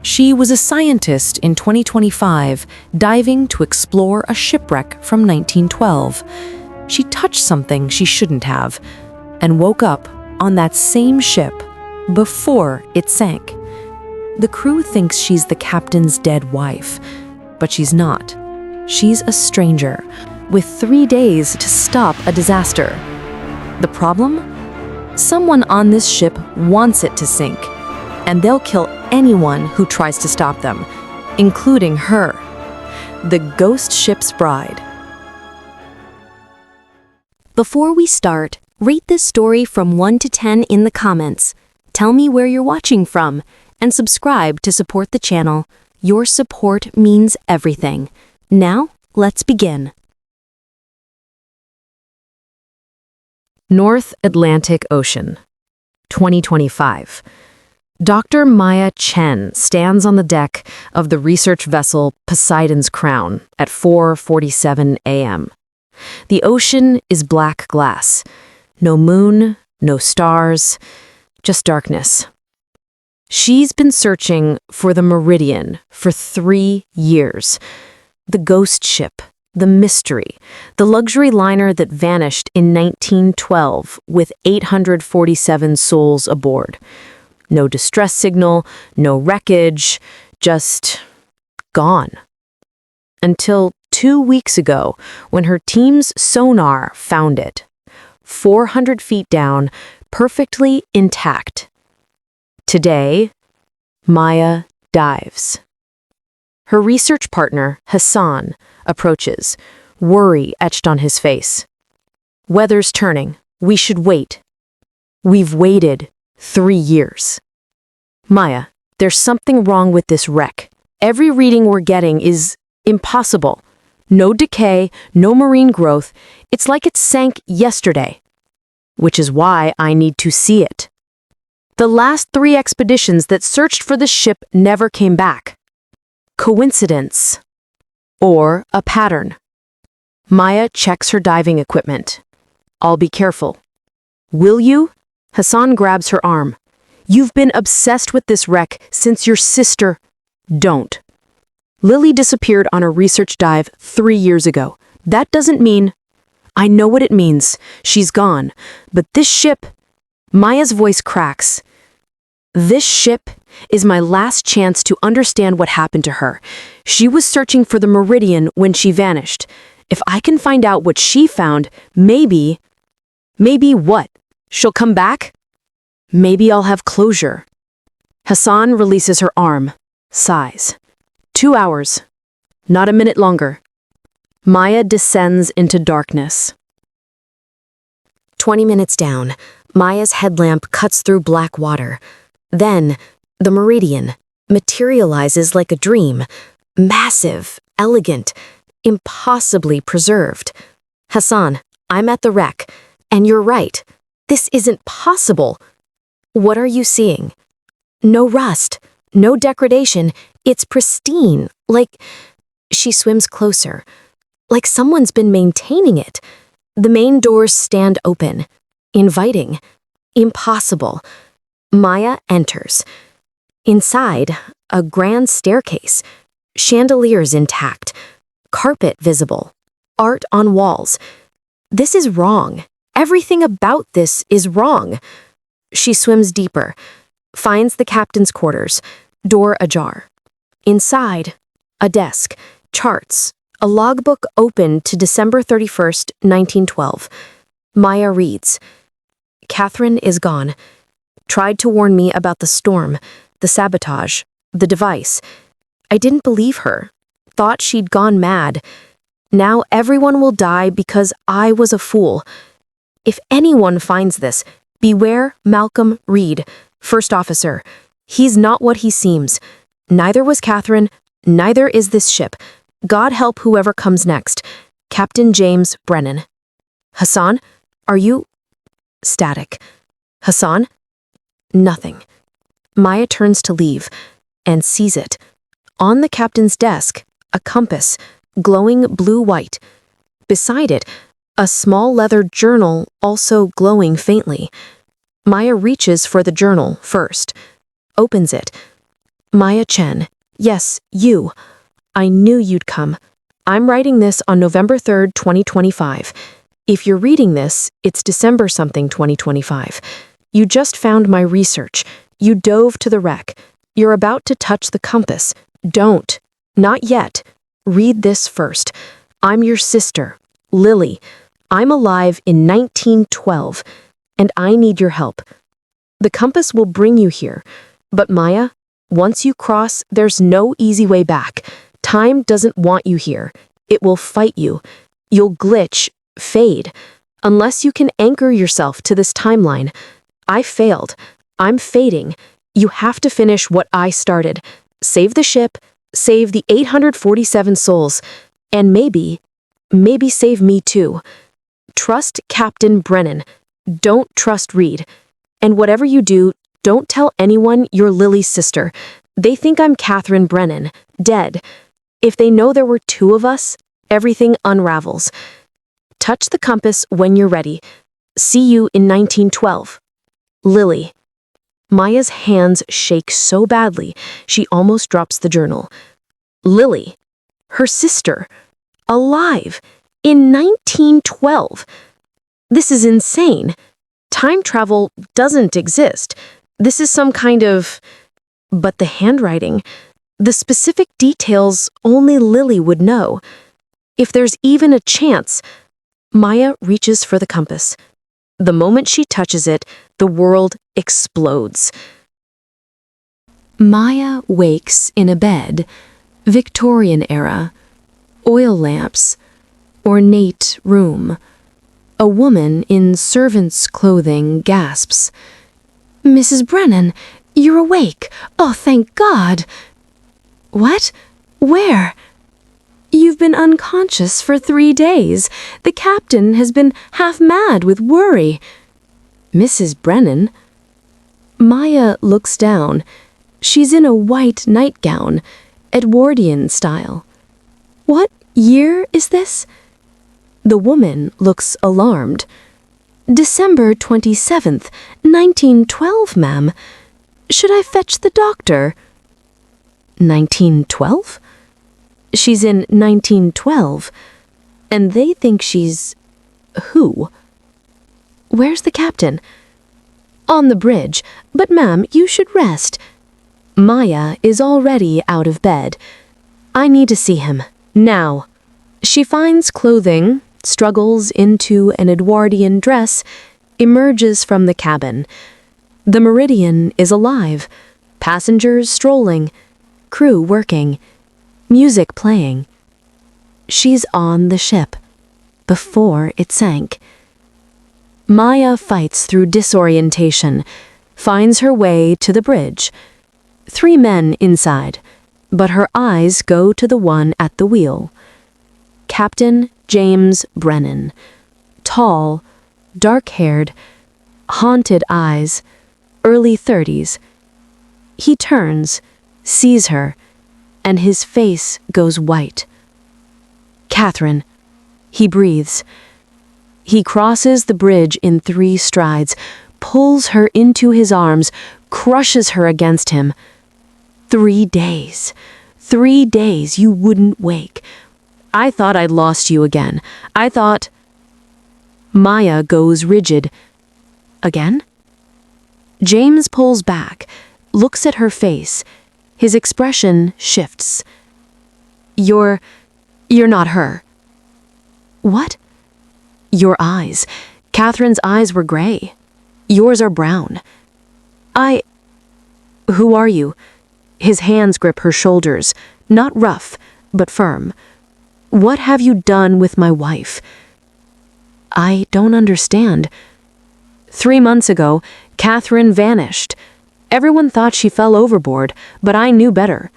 She was a scientist in 2025, diving to explore a shipwreck from 1912. She touched something she shouldn't have, and woke up on that same ship before it sank. The crew thinks she's the captain's dead wife, but she's not. She's a stranger, with 3 days to stop a disaster. The problem? Someone on this ship wants it to sink, and they'll kill anyone who tries to stop them, including her, the ghost ship's bride. Before we start, rate this story from 1 to 10 in the comments. Tell me where you're watching from, and subscribe to support the channel. Your support means everything. Now, let's begin. North Atlantic Ocean, 2025. Dr. Maya Chen stands on the deck of the research vessel Poseidon's Crown at 4:47 a.m. The ocean is black glass. No moon, no stars, just darkness. She's been searching for the Meridian for 3 years. The ghost ship, the mystery, the luxury liner that vanished in 1912 with 847 souls aboard. No distress signal, no wreckage, just gone. Until 2 weeks ago, when her team's sonar found it, 400 feet down, perfectly intact. Today, Maya dives. Her research partner, Hassan, approaches, worry etched on his face. Weather's turning. We should wait. We've waited 3 years. Maya, there's something wrong with this wreck. Every reading we're getting is impossible. No decay, no marine growth. It's like it sank yesterday. Which is why I need to see it. The last 3 expeditions that searched for the ship never came back. Coincidence? Or a pattern? Maya checks her diving equipment. I'll be careful. Will you? Hassan grabs her arm. You've been obsessed with this wreck since your sister. Don't. Lily disappeared on a research dive 3 years ago. That doesn't mean... I know what it means. She's gone. But this ship... Maya's voice cracks. This ship is my last chance to understand what happened to her. She was searching for the Meridian when she vanished. If I can find out what she found, maybe... Maybe what? She'll come back? Maybe I'll have closure. Hassan releases her arm. Sighs. 2 hours. Not a minute longer. Maya descends into darkness. 20 minutes down, Maya's headlamp cuts through black water. Then, the Meridian materializes like a dream. Massive, elegant, impossibly preserved. Hassan, I'm at the wreck, and you're right. This isn't possible. What are you seeing? No rust, no degradation. It's pristine, like... She swims closer. Like someone's been maintaining it. The main doors stand open. Inviting. Impossible. Maya enters. Inside, a grand staircase. Chandeliers intact. Carpet visible. Art on walls. This is wrong. Everything about this is wrong. She swims deeper. Finds the captain's quarters. Door ajar. Inside, a desk. Charts. A logbook open to December 31st, 1912. Maya reads, Catherine is gone. Tried to warn me about the storm, the sabotage, the device. I didn't believe her. Thought she'd gone mad. Now everyone will die because I was a fool. If anyone finds this, beware Malcolm Reed, first officer. He's not what he seems. Neither was Catherine, neither is this ship. God help whoever comes next. Captain James Brennan. Hassan, are you... Static. Hassan? Nothing. Maya turns to leave, and sees it. On the captain's desk, a compass, glowing blue-white. Beside it, a small leather journal also glowing faintly. Maya reaches for the journal first, opens it. Maya Chen. Yes, you. I knew you'd come. I'm writing this on November 3rd, 2025. If you're reading this, it's December something 2025. You just found my research. You dove to the wreck. You're about to touch the compass. Don't. Not yet. Read this first. I'm your sister, Lily. I'm alive in 1912, and I need your help. The compass will bring you here, but Maya, once you cross, there's no easy way back. Time doesn't want you here. It will fight you. You'll glitch, fade, unless you can anchor yourself to this timeline. I failed. I'm fading. You have to finish what I started. Save the ship, save the 847 souls, and maybe save me too. Trust Captain Brennan. Don't trust Reed. And whatever you do, don't tell anyone you're Lily's sister. They think I'm Catherine Brennan, dead. If they know there were two of us, everything unravels. Touch the compass when you're ready. See you in 1912. Lily. Maya's hands shake so badly, she almost drops the journal. Lily. Her sister. Alive. In 1912. This is insane. Time travel doesn't exist. This is some kind of... But the handwriting, the specific details only Lily would know. If there's even a chance... Maya reaches for the compass. The moment she touches it, the world explodes. Maya wakes in a bed, Victorian era, oil lamps, ornate room. A woman in servant's clothing gasps. Mrs. Brennan, you're awake. Oh, thank God. What? Where? You've been unconscious for 3 days. The captain has been half mad with worry. Mrs. Brennan? Maya looks down. She's in a white nightgown, Edwardian style. What year is this? The woman looks alarmed. December 27th, 1912, ma'am. Should I fetch the doctor? 1912? She's in 1912. And they think she's... who? Where's the captain? On the bridge. But ma'am, you should rest. Maya is already out of bed. I need to see him. Now. She finds clothing, struggles into an Edwardian dress, emerges from the cabin. The Meridian is alive. Passengers strolling. Crew working. Music playing. She's on the ship. Before it sank. Maya fights through disorientation, finds her way to the bridge. 3 men inside, but her eyes go to the one at the wheel. Captain James Brennan. Tall, dark-haired, haunted eyes, early 30s. He turns, sees her, and his face goes white. Catherine. He breathes. He crosses the bridge in 3 strides, pulls her into his arms, crushes her against him. 3 days. 3 days you wouldn't wake. I thought I'd lost you again. I thought... Maya goes rigid. Again? James pulls back, looks at her face. His expression shifts. You're not her. What? Your eyes. Catherine's eyes were gray. Yours are brown. Who are you? His hands grip her shoulders, not rough, but firm. What have you done with my wife? I don't understand. 3 months ago, Catherine vanished. Everyone thought she fell overboard, but I knew better.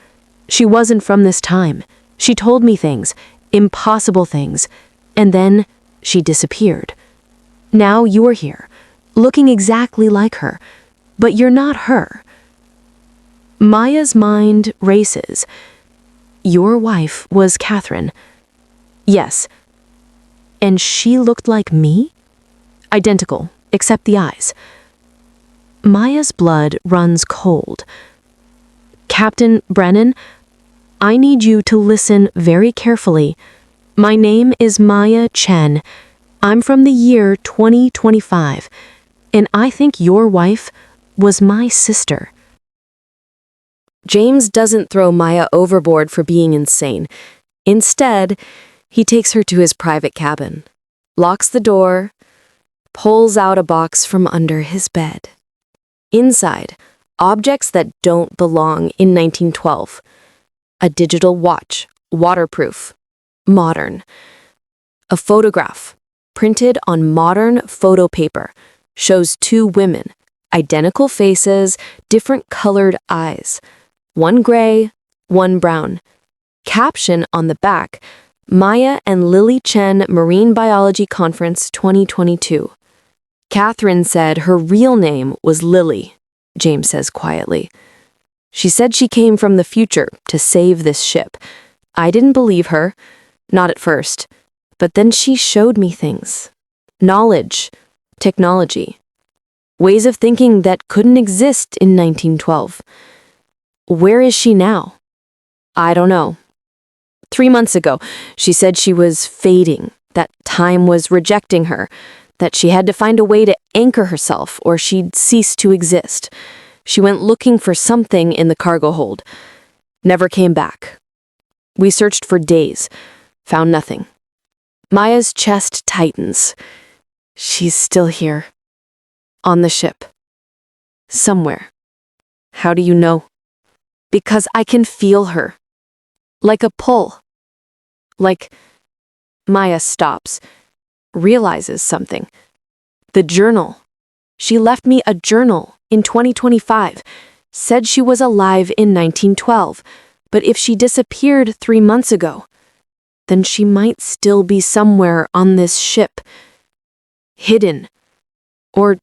She wasn't from this time. She told me things, impossible things, and then she disappeared. Now you're here, looking exactly like her, but you're not her. Maya's mind races. Your wife was Catherine. Yes. And she looked like me? Identical, except the eyes. Maya's blood runs cold. Captain Brennan, I need you to listen very carefully. My name is Maya Chen. I'm from the year 2025, and I think your wife was my sister. James doesn't throw Maya overboard for being insane. Instead, he takes her to his private cabin, locks the door, pulls out a box from under his bed. Inside, objects that don't belong in 1912. A digital watch, waterproof, modern. A photograph, printed on modern photo paper, shows two women, identical faces, different colored eyes. One gray, one brown. Caption on the back, Maya and Lily Chen Marine Biology Conference 2022. Catherine said her real name was Lily, James says quietly. She said she came from the future to save this ship. I didn't believe her, not at first, but then she showed me things. Knowledge, technology, ways of thinking that couldn't exist in 1912. Where is she now? I don't know. 3 months ago, she said she was fading, that time was rejecting her, that she had to find a way to anchor herself or she'd cease to exist. She went looking for something in the cargo hold. Never came back. We searched for days, found nothing. Maya's chest tightens. She's still here. On the ship. Somewhere. How do you know? Because I can feel her. Like a pull. Like... Maya stops. Realizes something. The journal. She left me a journal in 2025. Said she was alive in 1912. But if she disappeared 3 months ago, then she might still be somewhere on this ship. Hidden. Or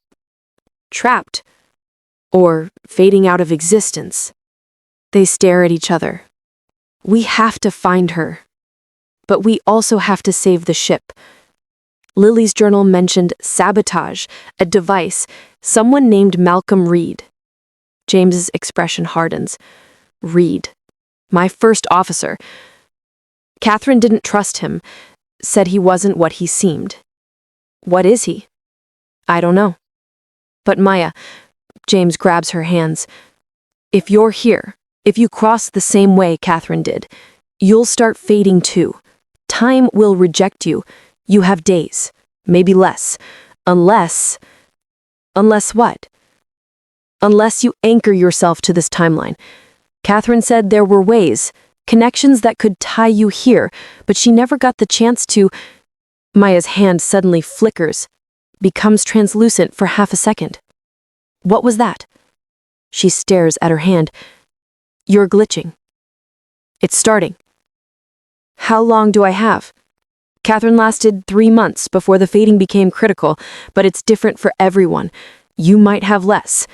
trapped. Or fading out of existence. They stare at each other. We have to find her. But we also have to save the ship. Lily's journal mentioned sabotage, a device, someone named Malcolm Reed. James's expression hardens. Reed. My first officer. Catherine didn't trust him, said he wasn't what he seemed. What is he? I don't know. But Maya, James grabs her hands. If you're here, if you cross the same way Catherine did, you'll start fading too. Time will reject you. You have days, maybe less. Unless what? Unless you anchor yourself to this timeline. Catherine said there were ways, connections that could tie you here, but she never got the chance to... Maya's hand suddenly flickers, becomes translucent for half a second. What was that? She stares at her hand. You're glitching. It's starting. How long do I have? Catherine lasted 3 months before the fading became critical, but it's different for everyone. You might have less.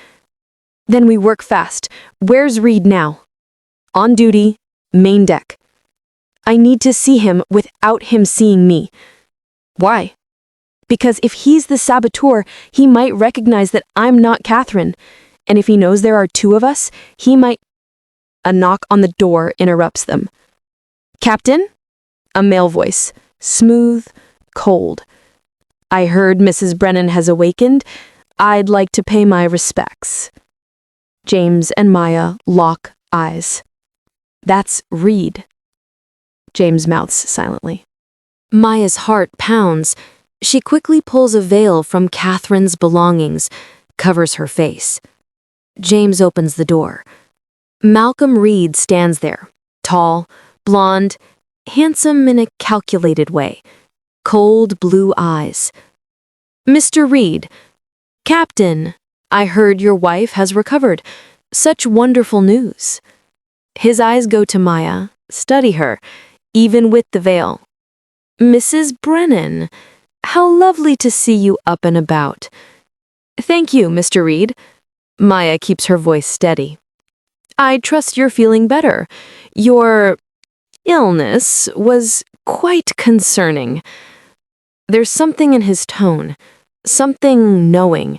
Then we work fast. Where's Reed now? On duty, main deck. I need to see him without him seeing me. Why? Because if he's the saboteur, he might recognize that I'm not Catherine. And if he knows there are 2 of us, he might... A knock on the door interrupts them. Captain? A male voice. Smooth, cold. I heard Mrs. Brennan has awakened. I'd like to pay my respects. James and Maya lock eyes. That's Reed. James mouths silently. Maya's heart pounds. She quickly pulls a veil from Catherine's belongings, covers her face. James opens the door. Malcolm Reed stands there, tall, blonde, handsome in a calculated way, cold blue eyes. Mr. Reed, Captain, I heard your wife has recovered. Such wonderful news. His eyes go to Maya, study her, even with the veil. Mrs. Brennan, how lovely to see you up and about. Thank you, Mr. Reed. Maya keeps her voice steady. I trust you're feeling better. Your illness was quite concerning. There's something in his tone, something knowing.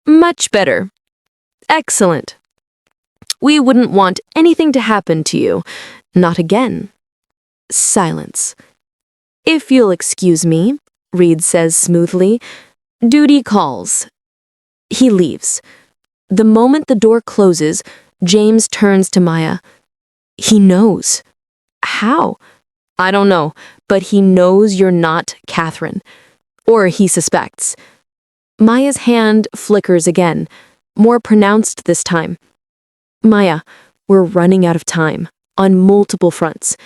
Much better. Excellent. We wouldn't want anything to happen to you. Not again. Silence. If you'll excuse me, Reed says smoothly. Duty calls. He leaves. The moment the door closes, James turns to Maya. He knows. How? I don't know, but he knows you're not Catherine. Or he suspects. Maya's hand flickers again, more pronounced this time. Maya, we're running out of time, on multiple fronts.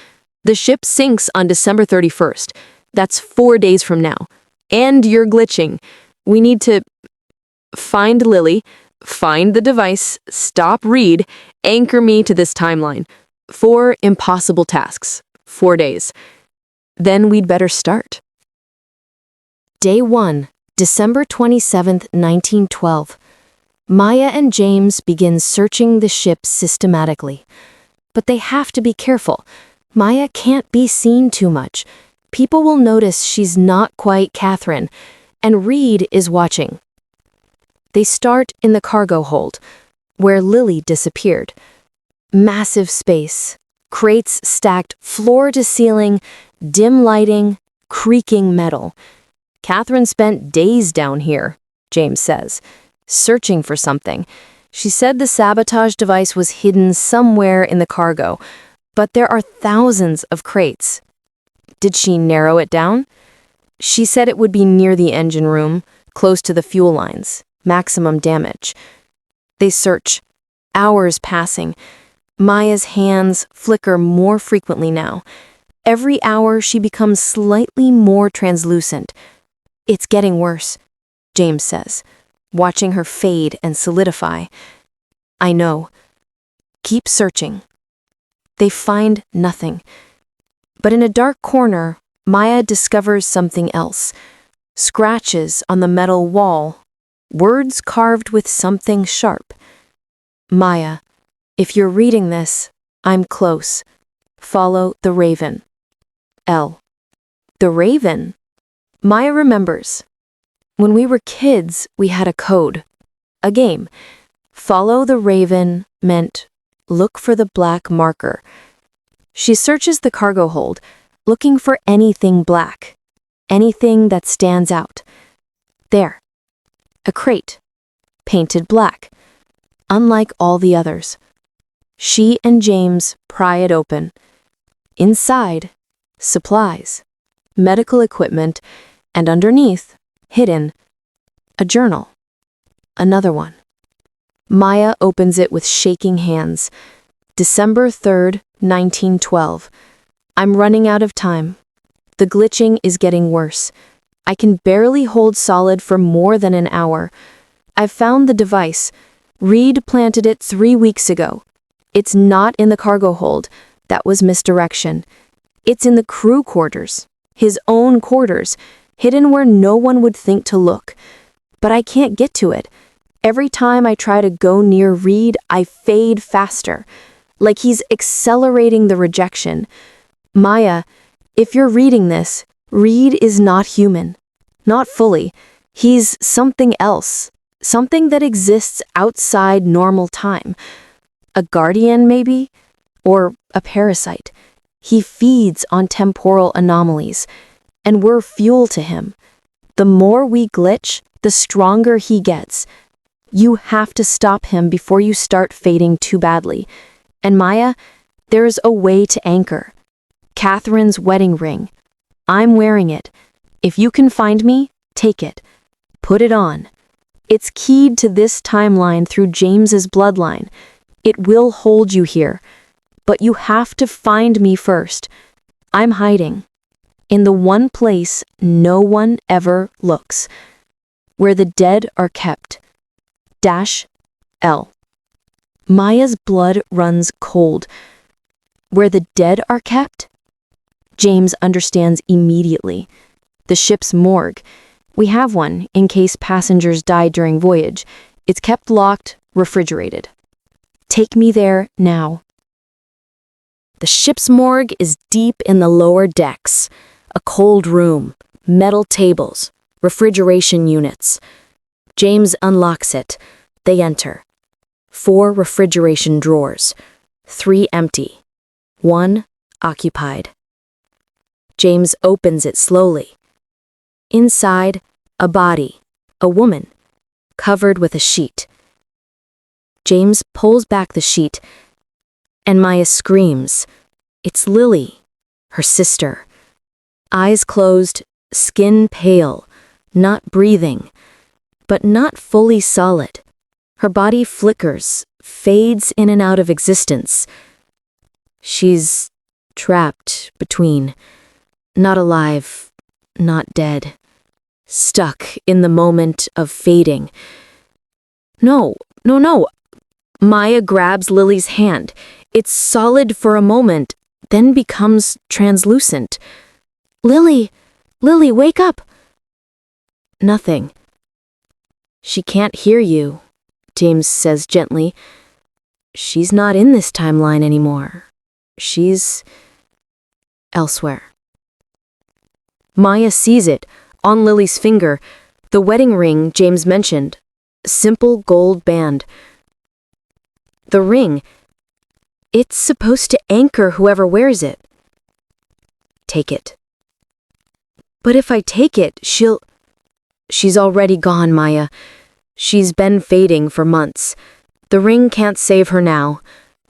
The ship sinks on December 31st. That's 4 days from now. And you're glitching. We need to find Lily, find the device, stop Reed, anchor me to this timeline. 4 impossible tasks. 4 days. Then we'd better start. Day 1, December 27th, 1912. Maya and James begin searching the ship systematically. But they have to be careful. Maya can't be seen too much. People will notice she's not quite Catherine, and Reed is watching. They start in the cargo hold, where Lily disappeared. Massive space, crates stacked floor to ceiling, dim lighting, creaking metal. Catherine spent days down here, James says, searching for something. She said the sabotage device was hidden somewhere in the cargo, but there are thousands of crates. Did she narrow it down? She said it would be near the engine room, close to the fuel lines, maximum damage. They search, hours passing. Maya's hands flicker more frequently now. Every hour she becomes slightly more translucent. It's getting worse, James says, watching her fade and solidify. I know. Keep searching. They find nothing. But in a dark corner, Maya discovers something else. Scratches on the metal wall. Words carved with something sharp. Maya, if you're reading this, I'm close. Follow the raven. L. The raven? Maya remembers. When we were kids, we had a code. A game. Follow the raven meant look for the black marker. She searches the cargo hold, looking for anything black. Anything that stands out. There. A crate. Painted black. Unlike all the others. She and James pry it open. Inside, supplies, medical equipment, and underneath, hidden, a journal. Another one. Maya opens it with shaking hands. December 3rd, 1912. I'm running out of time. The glitching is getting worse. I can barely hold solid for more than an hour. I've found the device. Reed planted it 3 weeks ago. It's not in the cargo hold. That was misdirection. It's in the crew quarters. His own quarters. Hidden where no one would think to look. But I can't get to it. Every time I try to go near Reed, I fade faster. Like he's accelerating the rejection. Maya, if you're reading this, Reed is not human. Not fully. He's something else. Something that exists outside normal time. A guardian, maybe? Or a parasite. He feeds on temporal anomalies. And we're fuel to him. The more we glitch, the stronger he gets. You have to stop him before you start fading too badly. And Maya, there's a way to anchor. Catherine's wedding ring. I'm wearing it. If you can find me, take it. Put it on. It's keyed to this timeline through James's bloodline. It will hold you here. But you have to find me first. I'm hiding. In the one place no one ever looks. Where the dead are kept. -L. Maya's blood runs cold. Where the dead are kept? James understands immediately. The ship's morgue. We have one in case passengers die during voyage. It's kept locked, refrigerated. Take me there now. The ship's morgue is deep in the lower decks. A cold room, metal tables, refrigeration units. James unlocks it. They enter. 4 refrigeration drawers, 3 empty, 1 occupied. James opens it slowly. Inside, a body, a woman, covered with a sheet. James pulls back the sheet, and Maya screams. It's Lily, her sister. Eyes closed, skin pale, not breathing, but not fully solid. Her body flickers, fades in and out of existence. She's trapped between, not alive, not dead, stuck in the moment of fading. No. Maya grabs Lily's hand. It's solid for a moment, then becomes translucent. Lily, wake up. Nothing. She can't hear you, James says gently. She's not in this timeline anymore. She's elsewhere. Maya sees it, on Lily's finger, the wedding ring James mentioned. Simple gold band. The ring, it's supposed to anchor whoever wears it. Take it. But if I take it, She's already gone, Maya. She's been fading for months. The ring can't save her now,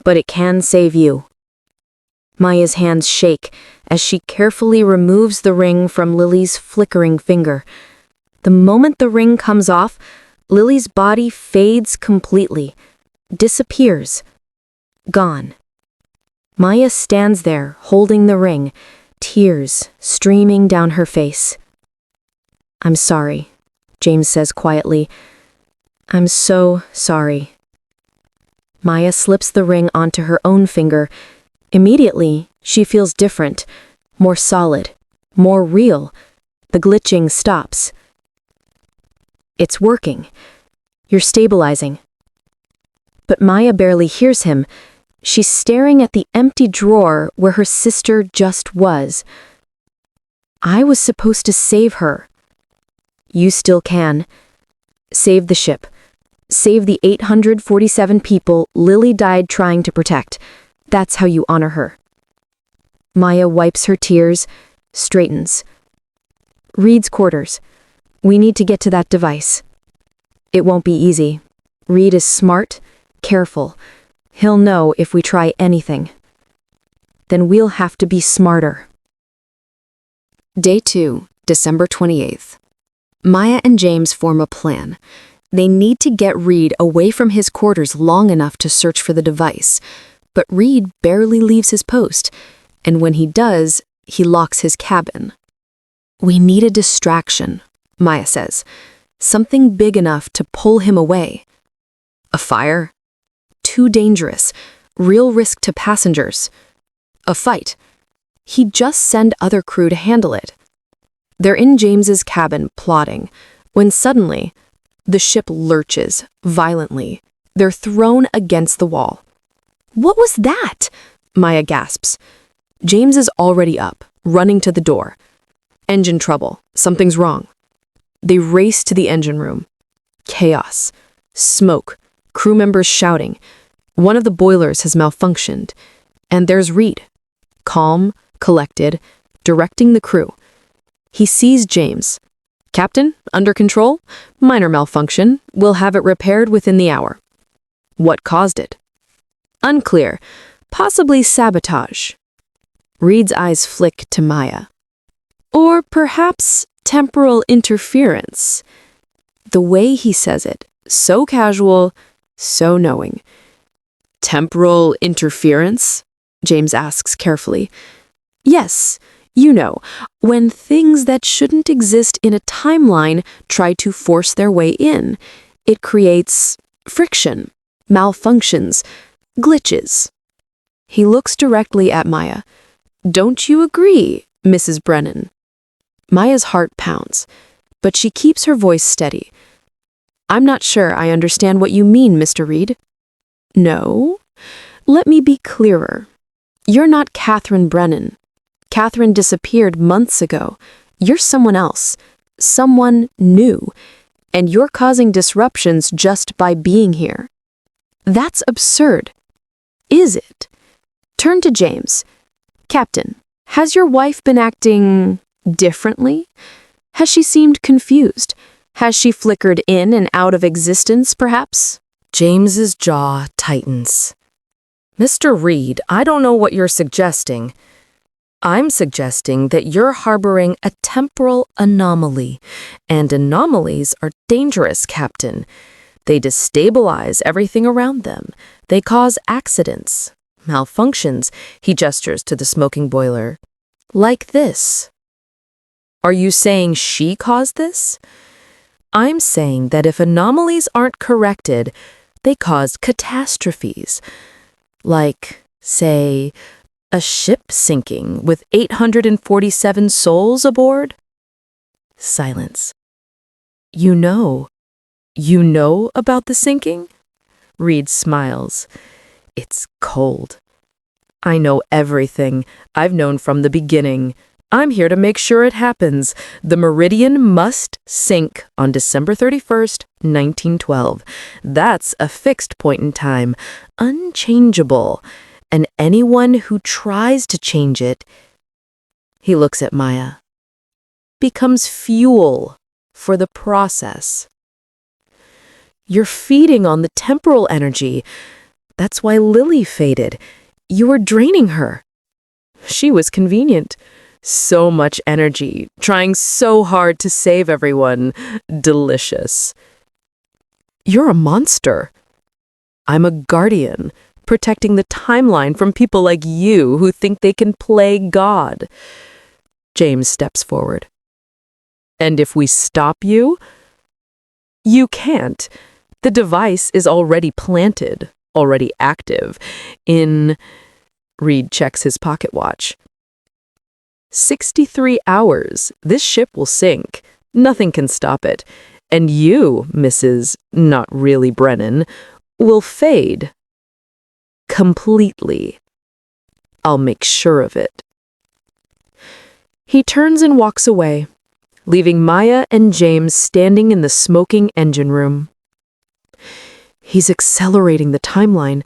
but it can save you. Maya's hands shake as she carefully removes the ring from Lily's flickering finger. The moment the ring comes off, Lily's body fades completely, disappears, gone. Maya stands there, holding the ring, tears streaming down her face. I'm sorry, James says quietly. I'm so sorry. Maya slips the ring onto her own finger. Immediately, she feels different, more solid, more real. The glitching stops. It's working. You're stabilizing. But Maya barely hears him. She's staring at the empty drawer where her sister just was. I was supposed to save her. You still can. Save the ship. Save the 847 people Lily died trying to protect. That's how you honor her. Maya wipes her tears, straightens. Reed's quarters. We need to get to that device. It won't be easy. Reed is smart, careful. He'll know if we try anything. Then we'll have to be smarter. Day 2, December 28th. Maya and James form a plan. They need to get Reed away from his quarters long enough to search for the device. But Reed barely leaves his post, and when he does, he locks his cabin. We need a distraction, Maya says. Something big enough to pull him away. A fire? Too dangerous. Real risk to passengers. A fight? He'd just send other crew to handle it. They're in James's cabin plotting, when suddenly, the ship lurches violently. They're thrown against the wall. What was that? Maya gasps. James is already up, running to the door. Engine trouble. Something's wrong. They race to the engine room. Chaos. Smoke. Crew members shouting. One of the boilers has malfunctioned. And there's Reed. Calm, collected, directing the crew. He sees James. Captain, under control? Minor malfunction. We'll have it repaired within the hour. What caused it? Unclear. Possibly sabotage. Reed's eyes flick to Maya. Or perhaps temporal interference. The way he says it, so casual, so knowing. Temporal interference? James asks carefully. Yes, you know, when things that shouldn't exist in a timeline try to force their way in, it creates friction, malfunctions, glitches. He looks directly at Maya. Don't you agree, Mrs. Brennan? Maya's heart pounds, but she keeps her voice steady. I'm not sure I understand what you mean, Mr. Reed. No? Let me be clearer. You're not Catherine Brennan. Catherine disappeared months ago. You're someone else, someone new, and you're causing disruptions just by being here. That's absurd. Is it? Turn to James. Captain, has your wife been acting differently? Has she seemed confused? Has she flickered in and out of existence, perhaps? James's jaw tightens. Mr. Reed, I don't know what you're suggesting. I'm suggesting that you're harboring a temporal anomaly, and anomalies are dangerous, Captain. They destabilize everything around them. They cause accidents, malfunctions. He gestures to the smoking boiler. Like this. Are you saying she caused this? I'm saying that if anomalies aren't corrected, they cause catastrophes. Like, say, a ship sinking with 847 souls aboard? Silence. You know about the sinking? Reed smiles. It's cold. I know everything. I've known from the beginning. I'm here to make sure it happens. The Meridian must sink on December 31st, 1912. That's a fixed point in time, unchangeable. And anyone who tries to change it, he looks at Maya, becomes fuel for the process. You're feeding on the temporal energy. That's why Lily faded. You were draining her. She was convenient. So much energy, trying so hard to save everyone. Delicious. You're a monster. I'm a guardian, protecting the timeline from people like you who think they can play God. James steps forward. And if we stop you? You can't. The device is already planted, already active. Reed checks his pocket watch. 63 hours. This ship will sink. Nothing can stop it. And you, Mrs. Not Really Brennan, will fade. Completely. I'll make sure of it. He turns and walks away, leaving Maya and James standing in the smoking engine room. He's accelerating the timeline.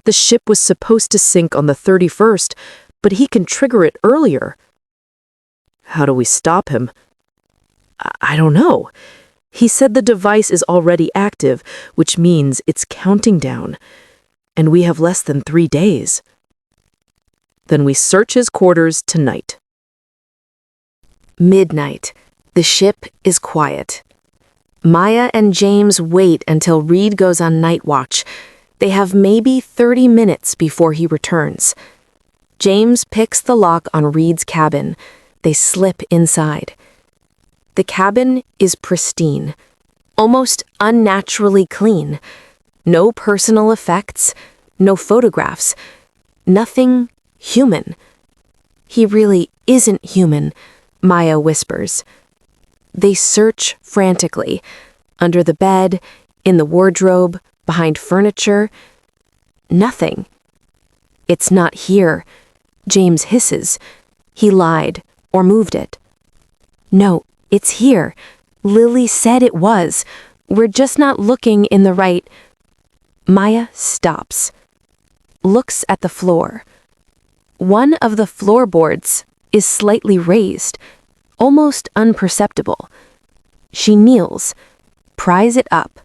The ship was supposed to sink on the 31st, but he can trigger it earlier. How do we stop him? I don't know. He said the device is already active, which means it's counting down. And we have less than 3 days. Then we search his quarters tonight. Midnight. The ship is quiet. Maya and James wait until Reed goes on night watch. They have maybe 30 minutes before he returns. James picks the lock on Reed's cabin. They slip inside. The cabin is pristine, almost unnaturally clean. No personal effects, no photographs, nothing human. He really isn't human, Maya whispers. They search frantically, under the bed, in the wardrobe, behind furniture. Nothing. It's not here, James hisses. He lied, or moved it. No, it's here. Lily said it was. We're just not looking in the right... Maya stops. Looks at the floor. One of the floorboards is slightly raised, almost imperceptible. She kneels, pries it up.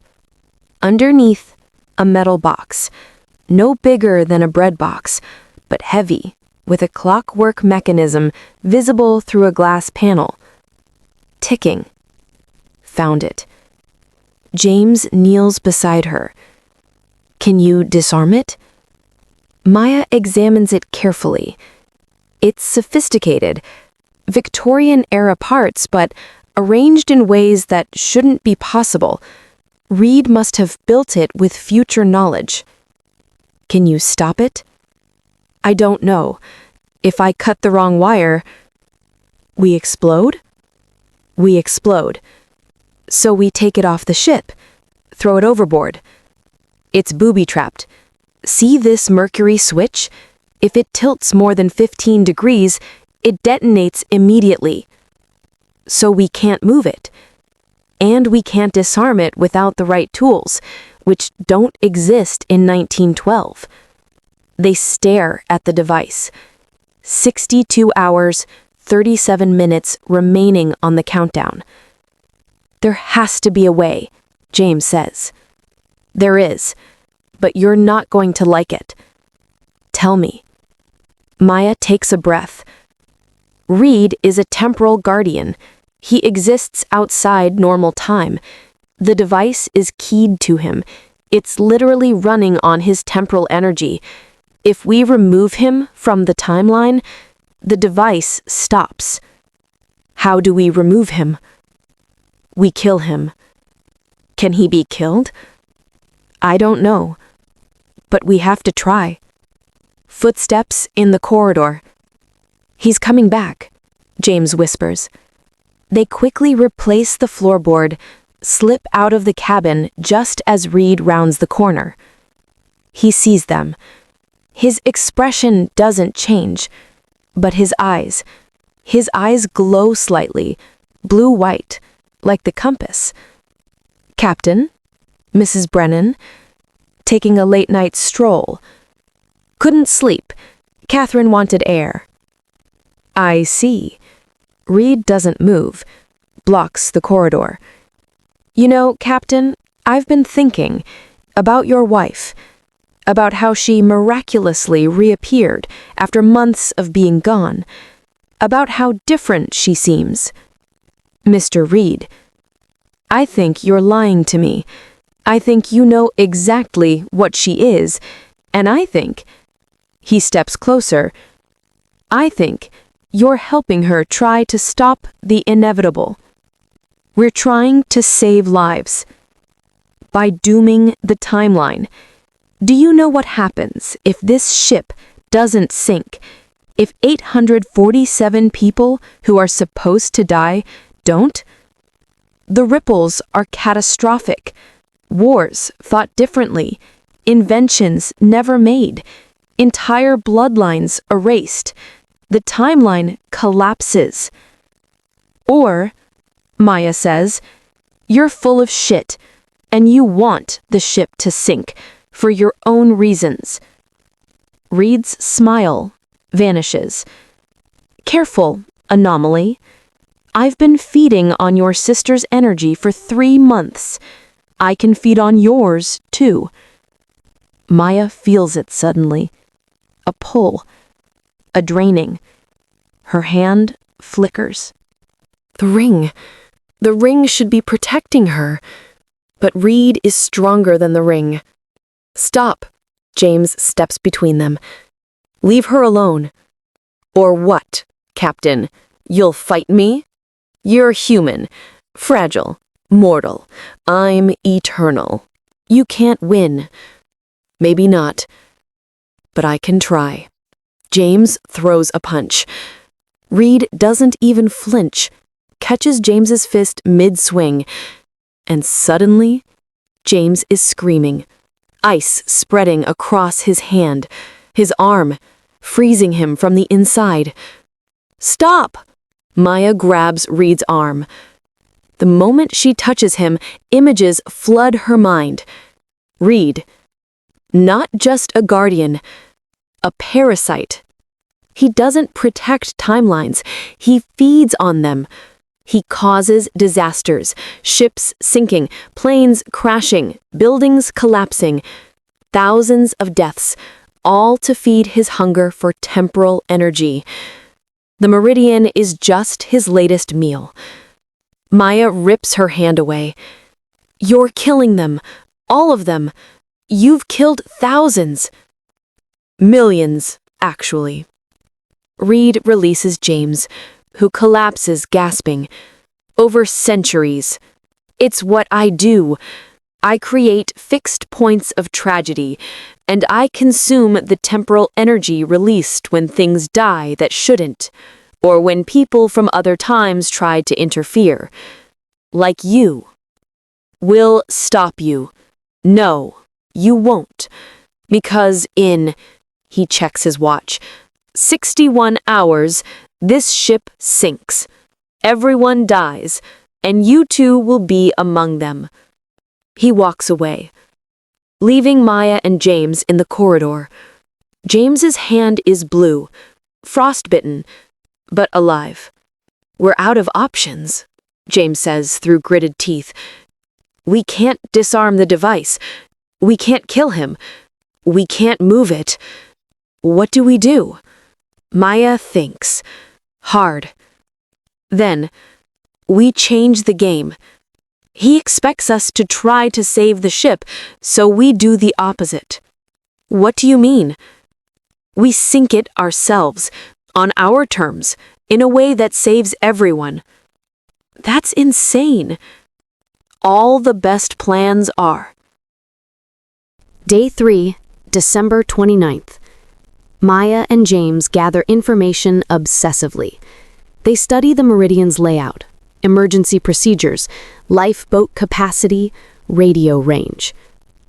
Underneath, a metal box, no bigger than a bread box, but heavy, with a clockwork mechanism visible through a glass panel. Ticking. Found it. James kneels beside her. Can you disarm it? Maya examines it carefully. It's sophisticated, Victorian-era parts, but arranged in ways that shouldn't be possible. Reed must have built it with future knowledge. Can you stop it? I don't know. If I cut the wrong wire... We explode? We explode. So we take it off the ship. Throw it overboard. It's booby-trapped. See this mercury switch? If it tilts more than 15 degrees, it detonates immediately. So we can't move it. And we can't disarm it without the right tools, which don't exist in 1912. They stare at the device. 62 hours, 37 minutes remaining on the countdown. There has to be a way, James says. There is, but you're not going to like it. Tell me. Maya takes a breath. Reed is a temporal guardian. He exists outside normal time. The device is keyed to him. It's literally running on his temporal energy. If we remove him from the timeline, the device stops. How do we remove him? We kill him. Can he be killed? I don't know. But we have to try. Footsteps in the corridor. He's coming back, James whispers. They quickly replace the floorboard, slip out of the cabin just as Reed rounds the corner. He sees them. His expression doesn't change, but his eyes glow slightly, blue-white, like the compass. Captain, Mrs. Brennan, taking a late-night stroll. Couldn't sleep. Catherine wanted air. I see. Reed doesn't move, blocks the corridor. You know, Captain, I've been thinking about your wife, about how she miraculously reappeared after months of being gone, about how different she seems. Mr. Reed, I think you're lying to me. I think you know exactly what she is, and I think, he steps closer, I think you're helping her try to stop the inevitable. We're trying to save lives. By dooming the timeline. Do you know what happens if this ship doesn't sink? If 847 people who are supposed to die don't? The ripples are catastrophic. Wars fought differently. Inventions never made. Entire bloodlines erased. The timeline collapses. Or, Maya says, you're full of shit, and you want the ship to sink for your own reasons. Reed's smile vanishes. Careful, anomaly. I've been feeding on your sister's energy for 3 months. I can feed on yours, too. Maya feels it suddenly. A pull. A draining. Her hand flickers. The ring. The ring should be protecting her. But Reed is stronger than the ring. Stop. James steps between them. Leave her alone. Or what, Captain? You'll fight me? You're human, fragile, mortal. I'm eternal. You can't win. Maybe not. But I can try. James throws a punch. Reed doesn't even flinch, catches James's fist mid-swing, and suddenly, James is screaming. Ice spreading across his hand, his arm, freezing him from the inside. Stop! Maya grabs Reed's arm. The moment she touches him, images flood her mind. Reed. Not just a guardian, a parasite. He doesn't protect timelines. He feeds on them. He causes disasters, ships sinking, planes crashing, buildings collapsing, thousands of deaths, all to feed his hunger for temporal energy. The Meridian is just his latest meal. Maya rips her hand away. You're killing them, all of them. You've killed thousands. Millions, actually. Reed releases James, who collapses gasping. Over centuries. It's what I do. I create fixed points of tragedy, and I consume the temporal energy released when things die that shouldn't, or when people from other times try to interfere. Like you. We'll stop you. No, you won't. Because he checks his watch, 61 hours, this ship sinks. Everyone dies, and you two will be among them." He walks away, leaving Maya and James in the corridor. James's hand is blue, frostbitten, but alive. "We're out of options," James says through gritted teeth. "We can't disarm the device. We can't kill him. We can't move it. What do we do?" Maya thinks. Hard. Then, we change the game. He expects us to try to save the ship, so we do the opposite. "What do you mean?" "We sink it ourselves, on our terms, in a way that saves everyone." That's insane. All the best plans are. Day 3, December 29th. Maya and James gather information obsessively. They study the Meridian's layout, emergency procedures, lifeboat capacity, radio range.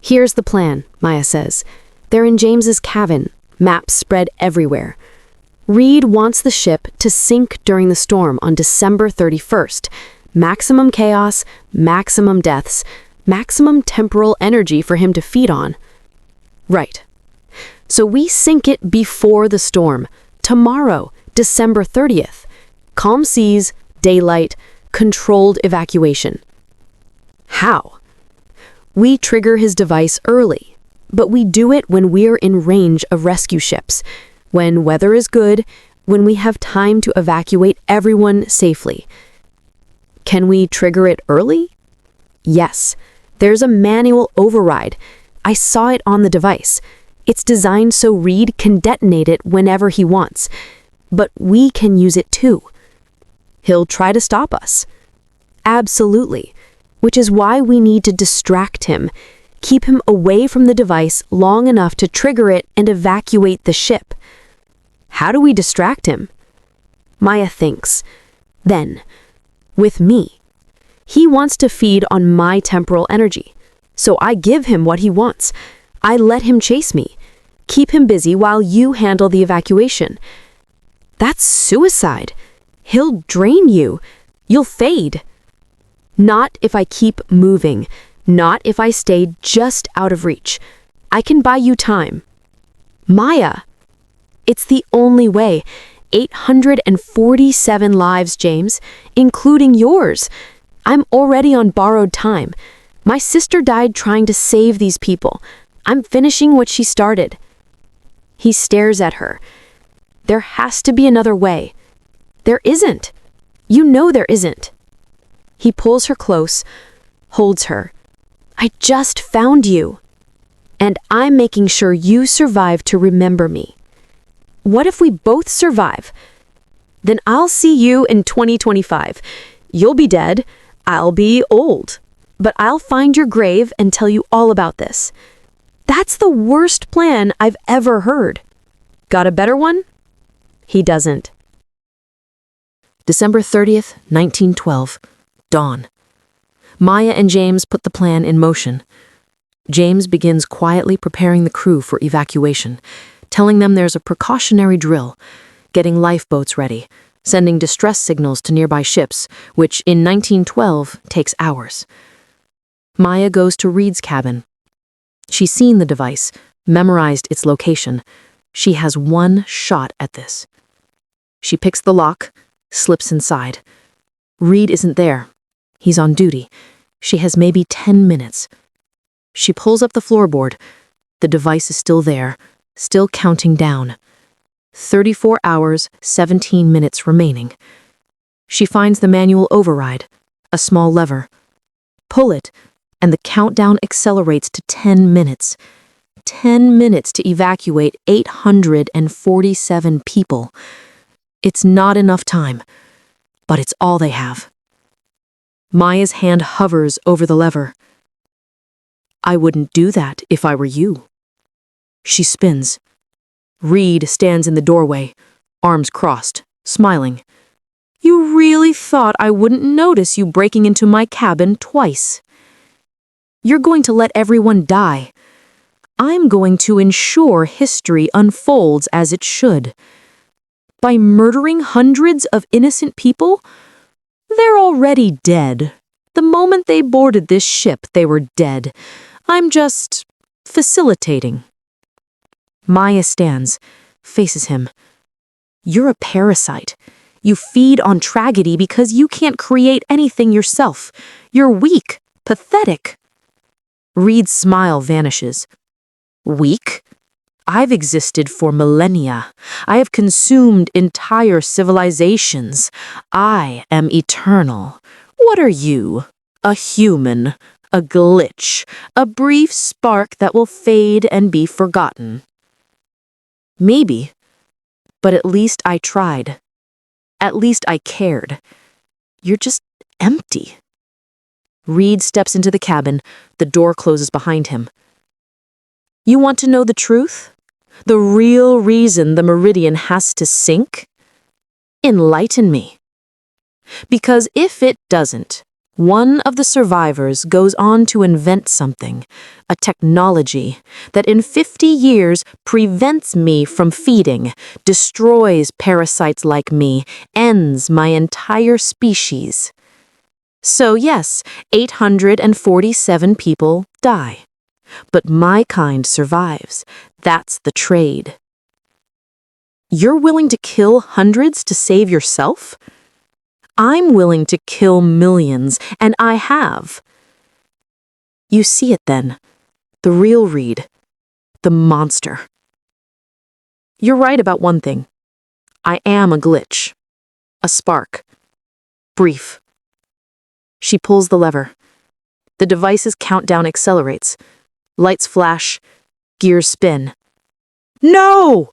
"Here's the plan," Maya says. They're in James's cabin, maps spread everywhere. Reed wants the ship to sink during the storm on December 31st. Maximum chaos, maximum deaths, maximum temporal energy for him to feed on. Right. So we sink it before the storm, tomorrow, December 30th. Calm seas, daylight, controlled evacuation. How? We trigger his device early, but we do it when we're in range of rescue ships, when weather is good, when we have time to evacuate everyone safely. Can we trigger it early? Yes. There's a manual override. I saw it on the device. It's designed so Reed can detonate it whenever he wants. But we can use it too. He'll try to stop us. Absolutely. Which is why we need to distract him. Keep him away from the device long enough to trigger it and evacuate the ship. How do we distract him? Maya thinks. Then, with me. He wants to feed on my temporal energy. So I give him what he wants. I let him chase me. Keep him busy while you handle the evacuation. That's suicide. He'll drain you. You'll fade. Not if I keep moving. Not if I stay just out of reach. I can buy you time. Maya. It's the only way. 847 lives, James, including yours. I'm already on borrowed time. My sister died trying to save these people. I'm finishing what she started. He stares at her. There has to be another way. There isn't. You know there isn't. He pulls her close, holds her. I just found you. And I'm making sure you survive to remember me. What if we both survive? Then I'll see you in 2025. You'll be dead. I'll be old. But I'll find your grave and tell you all about this. That's the worst plan I've ever heard. Got a better one? He doesn't. December 30th, 1912. Dawn. Maya and James put the plan in motion. James begins quietly preparing the crew for evacuation, telling them there's a precautionary drill, getting lifeboats ready, sending distress signals to nearby ships, which in 1912 takes hours. Maya goes to Reed's cabin. She's seen the device, memorized its location. She has one shot at this. She picks the lock, slips inside. Reed isn't there. He's on duty. She has maybe 10 minutes. She pulls up the floorboard. The device is still there, still counting down. 34 hours, 17 minutes remaining. She finds the manual override, a small lever. Pull it, and the countdown accelerates to 10 minutes. 10 minutes to evacuate 847 people. It's not enough time, but it's all they have. Maya's hand hovers over the lever. I wouldn't do that if I were you. She spins. Reed stands in the doorway, arms crossed, smiling. You really thought I wouldn't notice you breaking into my cabin twice. You're going to let everyone die. I'm going to ensure history unfolds as it should. By murdering hundreds of innocent people? They're already dead. The moment they boarded this ship, they were dead. I'm just facilitating. Maya stands, faces him. You're a parasite. You feed on tragedy because you can't create anything yourself. You're weak, pathetic. Reed's smile vanishes. Weak? I've existed for millennia. I have consumed entire civilizations. I am eternal. What are you? A human, a glitch, a brief spark that will fade and be forgotten. Maybe, but at least I tried. At least I cared. You're just empty. Reed steps into the cabin. The door closes behind him. You want to know the truth? The real reason the Meridian has to sink? Enlighten me. Because if it doesn't, one of the survivors goes on to invent something, a technology, that in 50 years prevents me from feeding, destroys parasites like me, ends my entire species. So yes, 847 people die. But my kind survives. That's the trade. You're willing to kill hundreds to save yourself? I'm willing to kill millions, and I have. You see it then. The real Reed. The monster. You're right about one thing. I am a glitch. A spark. Brief. She pulls the lever. The device's countdown accelerates. Lights flash. Gears spin. No!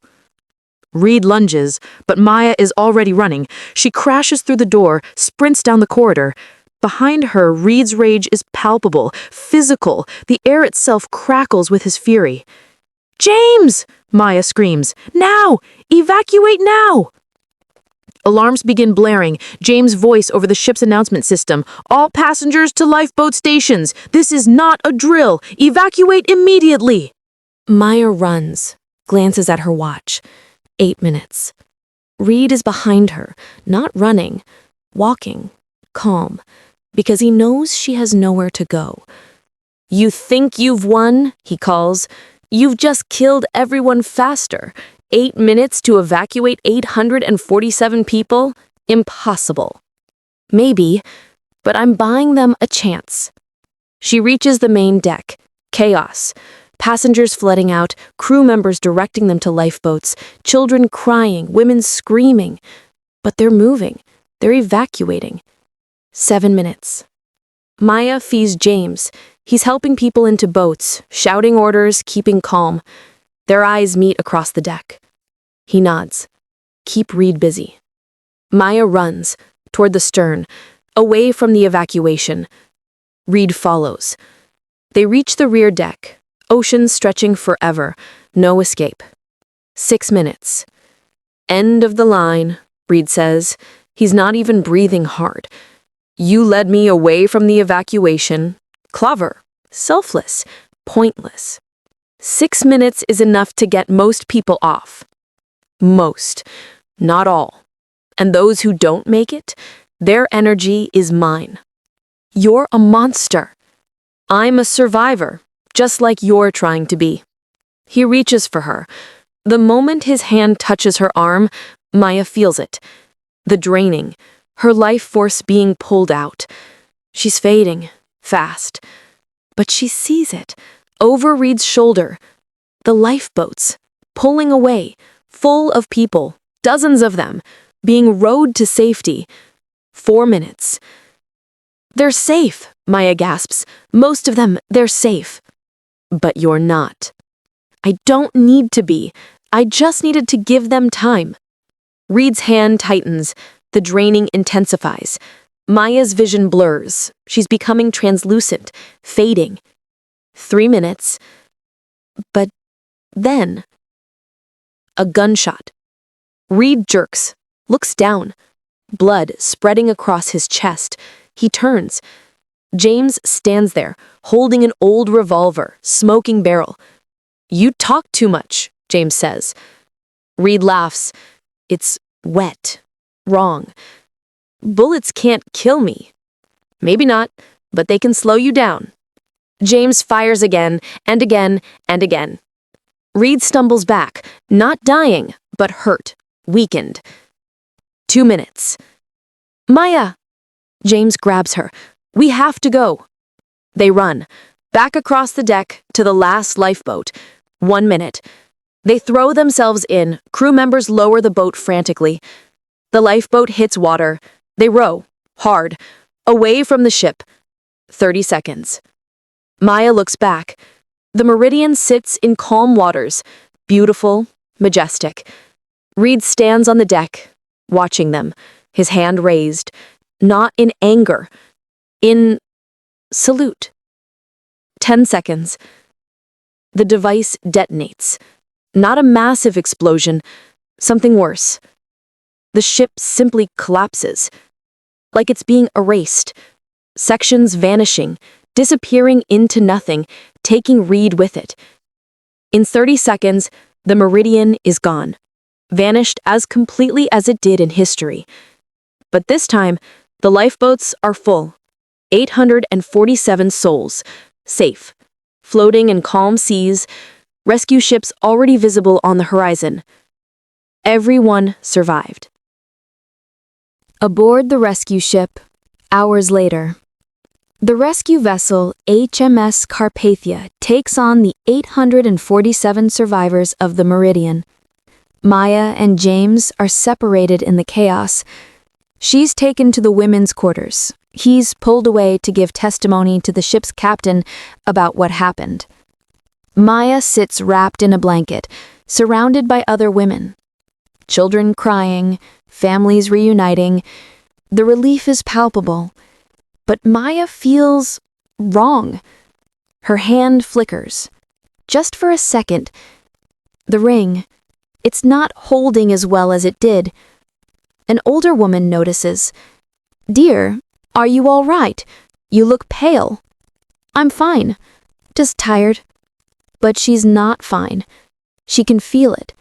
Reed lunges, but Maya is already running. She crashes through the door, sprints down the corridor. Behind her, Reed's rage is palpable, physical. The air itself crackles with his fury. James! Maya screams. Now! Evacuate now! Alarms begin blaring, James' voice over the ship's announcement system. All passengers to lifeboat stations. This is not a drill. Evacuate immediately. Maya runs, glances at her watch. 8 minutes. Reed is behind her, not running, walking, calm, because he knows she has nowhere to go. You think you've won, he calls. You've just killed everyone faster. 8 minutes to evacuate 847 people? Impossible. Maybe, but I'm buying them a chance. She reaches the main deck. Chaos. Passengers flooding out, crew members directing them to lifeboats, children crying, women screaming. But they're moving. They're evacuating. 7 minutes. Maya fees James. He's helping people into boats, shouting orders, keeping calm. Their eyes meet across the deck. He nods. Keep Reed busy. Maya runs, toward the stern, away from the evacuation. Reed follows. They reach the rear deck, ocean stretching forever, no escape. 6 minutes. End of the line, Reed says. He's not even breathing hard. You led me away from the evacuation. Clever, selfless, pointless. 6 minutes is enough to get most people off. Most, not all. And those who don't make it, their energy is mine. You're a monster. I'm a survivor, just like you're trying to be. He reaches for her. The moment his hand touches her arm, Maya feels it. The draining, her life force being pulled out. She's fading, fast. But she sees it, over Reed's shoulder. The lifeboats, pulling away, full of people, dozens of them, being rowed to safety. 4 minutes. They're safe, Maya gasps. Most of them, they're safe. But you're not. I don't need to be. I just needed to give them time. Reed's hand tightens. The draining intensifies. Maya's vision blurs. She's becoming translucent, fading. 3 minutes. But then, a gunshot. Reed jerks, looks down. Blood spreading across his chest. He turns. James stands there, holding an old revolver, smoking barrel. You talk too much, James says. Reed laughs. It's wet. Wrong. Bullets can't kill me. Maybe not, but they can slow you down. James fires again and again and again. Reed stumbles back, not dying, but hurt, weakened. 2 minutes. Maya! James grabs her. We have to go. They run, back across the deck to the last lifeboat. 1 minute. They throw themselves in, crew members lower the boat frantically. The lifeboat hits water. They row, hard, away from the ship. 30 seconds. Maya looks back. The Meridian sits in calm waters, beautiful, majestic. Reed stands on the deck, watching them, his hand raised, not in anger, in salute. 10 seconds. The device detonates. Not a massive explosion, something worse. The ship simply collapses, like it's being erased, sections vanishing, disappearing into nothing, taking Reed with it. In 30 seconds, the Meridian is gone, vanished as completely as it did in history. But this time, the lifeboats are full. 847 souls, safe, floating in calm seas, rescue ships already visible on the horizon. Everyone survived. Aboard the rescue ship, hours later, the rescue vessel HMS Carpathia takes on the 847 survivors of the Meridian. Maya and James are separated in the chaos. She's taken to the women's quarters. He's pulled away to give testimony to the ship's captain about what happened. Maya sits wrapped in a blanket, surrounded by other women. Children crying, families reuniting. The relief is palpable. But Maya feels wrong. Her hand flickers. Just for a second. The ring. It's not holding as well as it did. An older woman notices. "Dear, are you all right? You look pale." "I'm fine. Just tired." But she's not fine. She can feel it.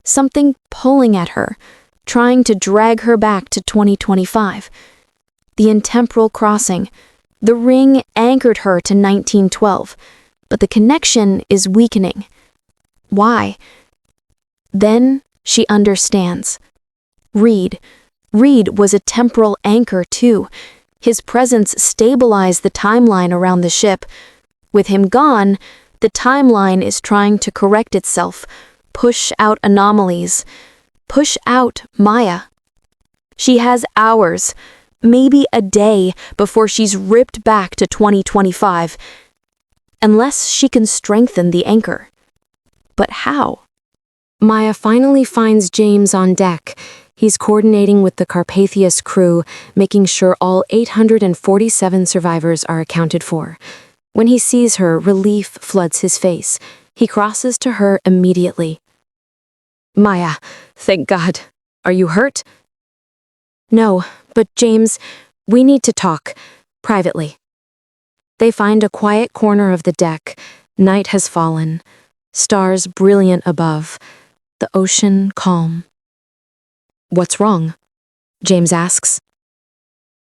Something pulling at her, trying to drag her back to 2025. The intemporal crossing. The ring anchored her to 1912, but the connection is weakening. Why? Then she understands. Reed was a temporal anchor too. His presence stabilized the timeline around the ship. With him gone, the timeline is trying to correct itself, push out anomalies, push out Maya. She has hours, maybe a day, before she's ripped back to 2025, unless she can strengthen the anchor. But how? Maya finally finds James on deck. He's coordinating with the Carpathia's crew, making sure all 847 survivors are accounted for. When he sees her, relief floods his face. He crosses to her immediately. "Maya, thank God. Are you hurt?" "No, but James, we need to talk, privately." They find a quiet corner of the deck. Night has fallen. Stars brilliant above. The ocean calm. "What's wrong?" James asks.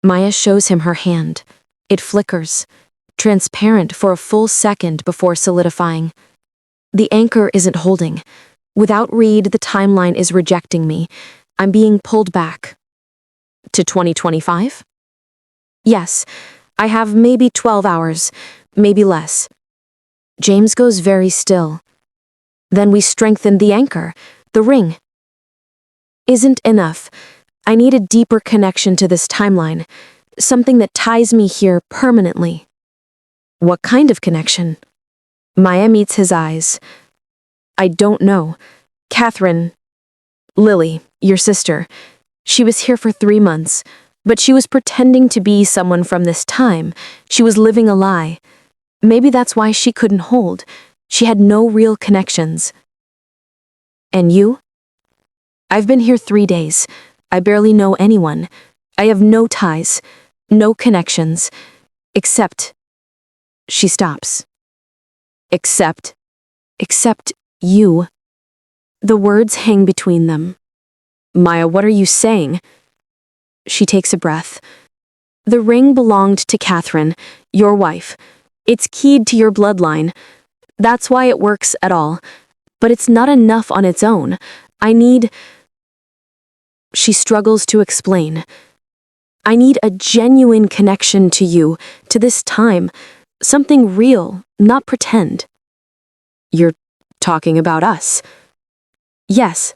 Maya shows him her hand. It flickers, transparent for a full second before solidifying. "The anchor isn't holding. Without Reed, the timeline is rejecting me. I'm being pulled back." "To 2025? "Yes. I have maybe 12 hours, maybe less." James goes very still. "Then we strengthen the anchor, the ring." "Isn't enough. I need a deeper connection to this timeline, something that ties me here permanently." "What kind of connection?" Maya meets his eyes. "I don't know. Catherine, Lily, your sister, she was here for 3 months, but she was pretending to be someone from this time. She was living a lie. Maybe that's why she couldn't hold. She had no real connections." "And you?" "I've been here 3 days. I barely know anyone. I have no ties, no connections, except..." She stops. Except you." The words hang between them. "Maya, what are you saying?" She takes a breath. The ring belonged to Catherine, your wife. It's keyed to your bloodline. That's why it works at all. But it's not enough on its own. I need... She struggles to explain. I need a genuine connection to you, to this time. Something real, not pretend. You're talking about us. Yes.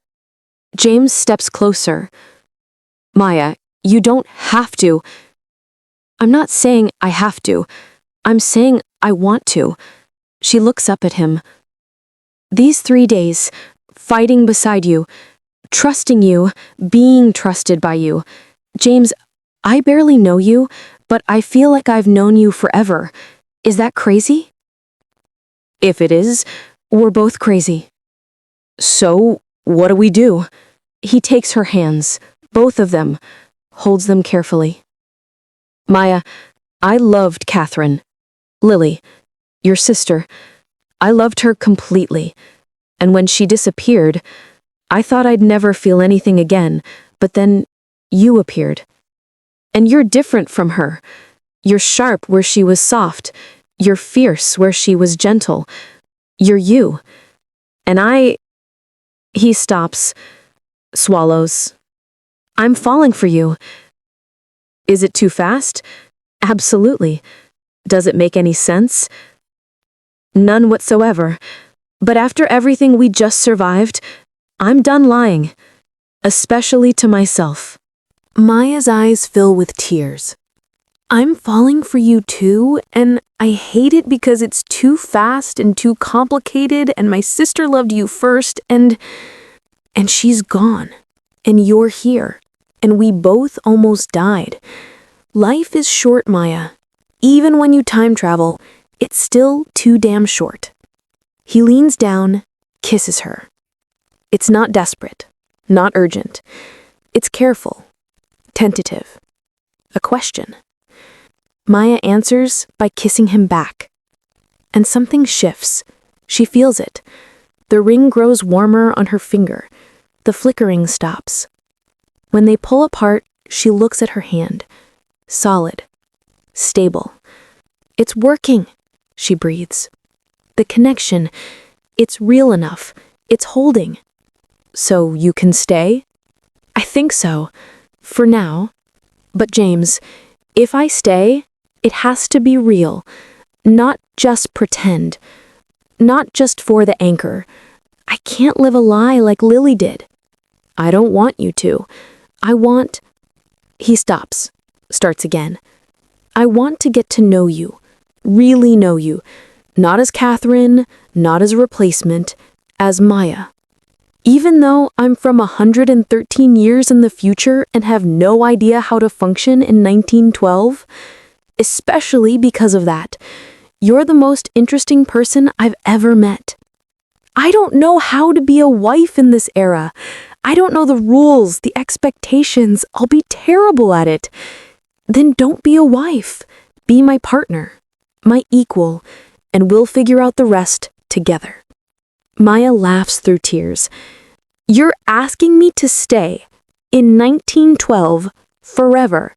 James steps closer. Maya, you don't have to. I'm not saying I have to. I'm saying I want to. She looks up at him. These 3 days, fighting beside you, trusting you, being trusted by you. James, I barely know you, but I feel like I've known you forever. Is that crazy? If it is, we're both crazy. So, what do we do? He takes her hands, both of them, holds them carefully. Maya, I loved Catherine. Lily, your sister. I loved her completely. And when she disappeared, I thought I'd never feel anything again, but then you appeared. And you're different from her. You're sharp where she was soft. You're fierce where she was gentle. You're you. And He stops, swallows. I'm falling for you. Is it too fast? Absolutely. Does it make any sense? None whatsoever. But after everything we just survived, I'm done lying. Especially to myself. Maya's eyes fill with tears. I'm falling for you too, and I hate it because it's too fast and too complicated, and my sister loved you first, and she's gone. And you're here. And we both almost died. Life is short, Maya. Even when you time travel, it's still too damn short. He leans down, kisses her. It's not desperate, not urgent. It's careful, tentative. A question. Maya answers by kissing him back. And something shifts. She feels it. The ring grows warmer on her finger. The flickering stops. When they pull apart, she looks at her hand. Solid. Stable. It's working, she breathes. The connection, it's real enough. It's holding. So you can stay? I think so. For now. But James, if I stay, it has to be real. Not just pretend. Not just for the anchor. I can't live a lie like Lily did. I don't want you to. I want... He stops. Starts again. I want to get to know you. Really know you. Not as Catherine, not as a replacement, as Maya. Even though I'm from 113 years in the future and have no idea how to function in 1912, especially because of that, you're the most interesting person I've ever met. I don't know how to be a wife in this era. I don't know the rules, the expectations. I'll be terrible at it. Then don't be a wife. Be my partner, my equal, and we'll figure out the rest together. Maya laughs through tears. You're asking me to stay in 1912 forever,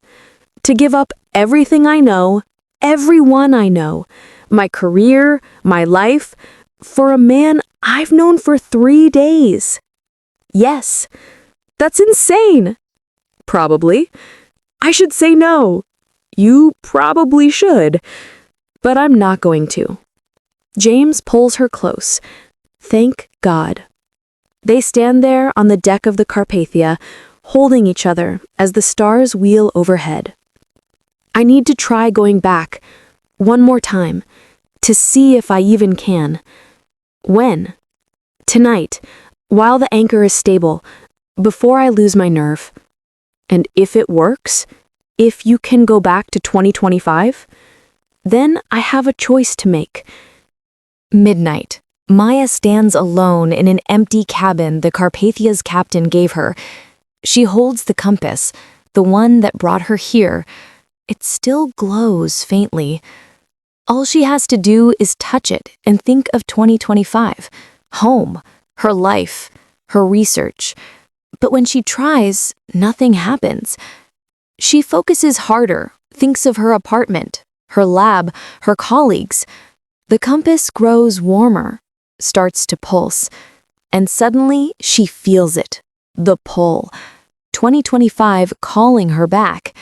to give up everything I know, everyone I know, my career, my life, for a man I've known for 3 days. Yes, that's insane. Probably. I should say no. You probably should. But I'm not going to. James pulls her close. Thank God. They stand there on the deck of the Carpathia, holding each other as the stars wheel overhead. I need to try going back, one more time, to see if I even can. When? Tonight, while the anchor is stable, before I lose my nerve. And if it works, if you can go back to 2025, then I have a choice to make. Midnight. Maya stands alone in an empty cabin the Carpathia's captain gave her. She holds the compass, the one that brought her here. It still glows faintly. All she has to do is touch it and think of 2025, home, her life, her research. But when she tries, nothing happens. She focuses harder, thinks of her apartment, her lab, her colleagues. The compass grows warmer, starts to pulse, and suddenly she feels it, the pull. 2025 calling her back.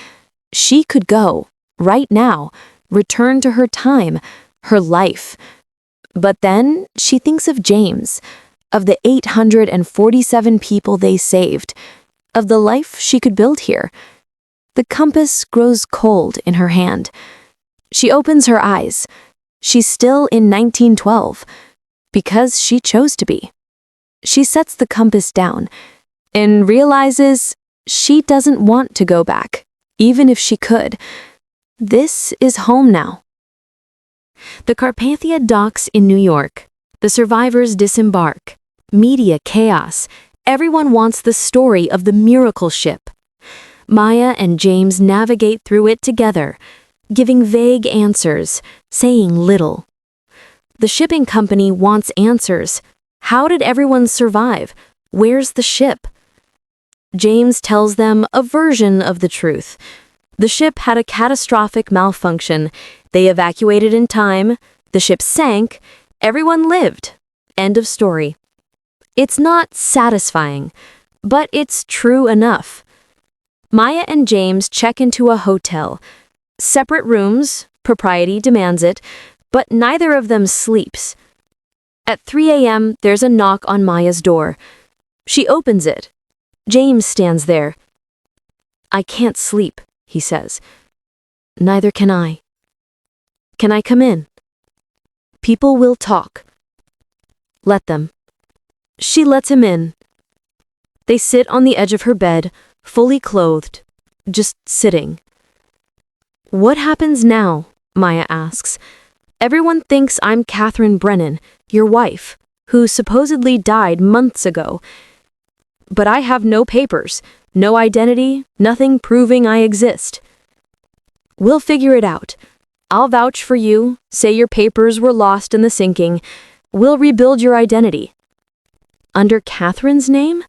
She could go, right now, return to her time, her life. But then she thinks of James, of the 847 people they saved, of the life she could build here. The compass grows cold in her hand. She opens her eyes. She's still in 1912, because she chose to be. She sets the compass down and realizes she doesn't want to go back, even if she could. This is home now. The Carpathia docks in New York. The survivors disembark. Media chaos. Everyone wants the story of the miracle ship. Maya and James navigate through it together, giving vague answers, saying little. The shipping company wants answers. How did everyone survive? Where's the ship? James tells them a version of the truth. The ship had a catastrophic malfunction. They evacuated in time. The ship sank. Everyone lived. End of story. It's not satisfying, but it's true enough. Maya and James check into a hotel. Separate rooms, propriety demands it, but neither of them sleeps. At 3 a.m., there's a knock on Maya's door. She opens it. James stands there. "I can't sleep," he says. "Neither can I." "Can I come in?" "People will talk." "Let them." She lets him in. They sit on the edge of her bed, fully clothed, just sitting. "What happens now?" Maya asks. "Everyone thinks I'm Catherine Brennan, your wife, who supposedly died months ago. But I have no papers, no identity, nothing proving I exist." "We'll figure it out. I'll vouch for you, say your papers were lost in the sinking. We'll rebuild your identity." "Under Catherine's name?"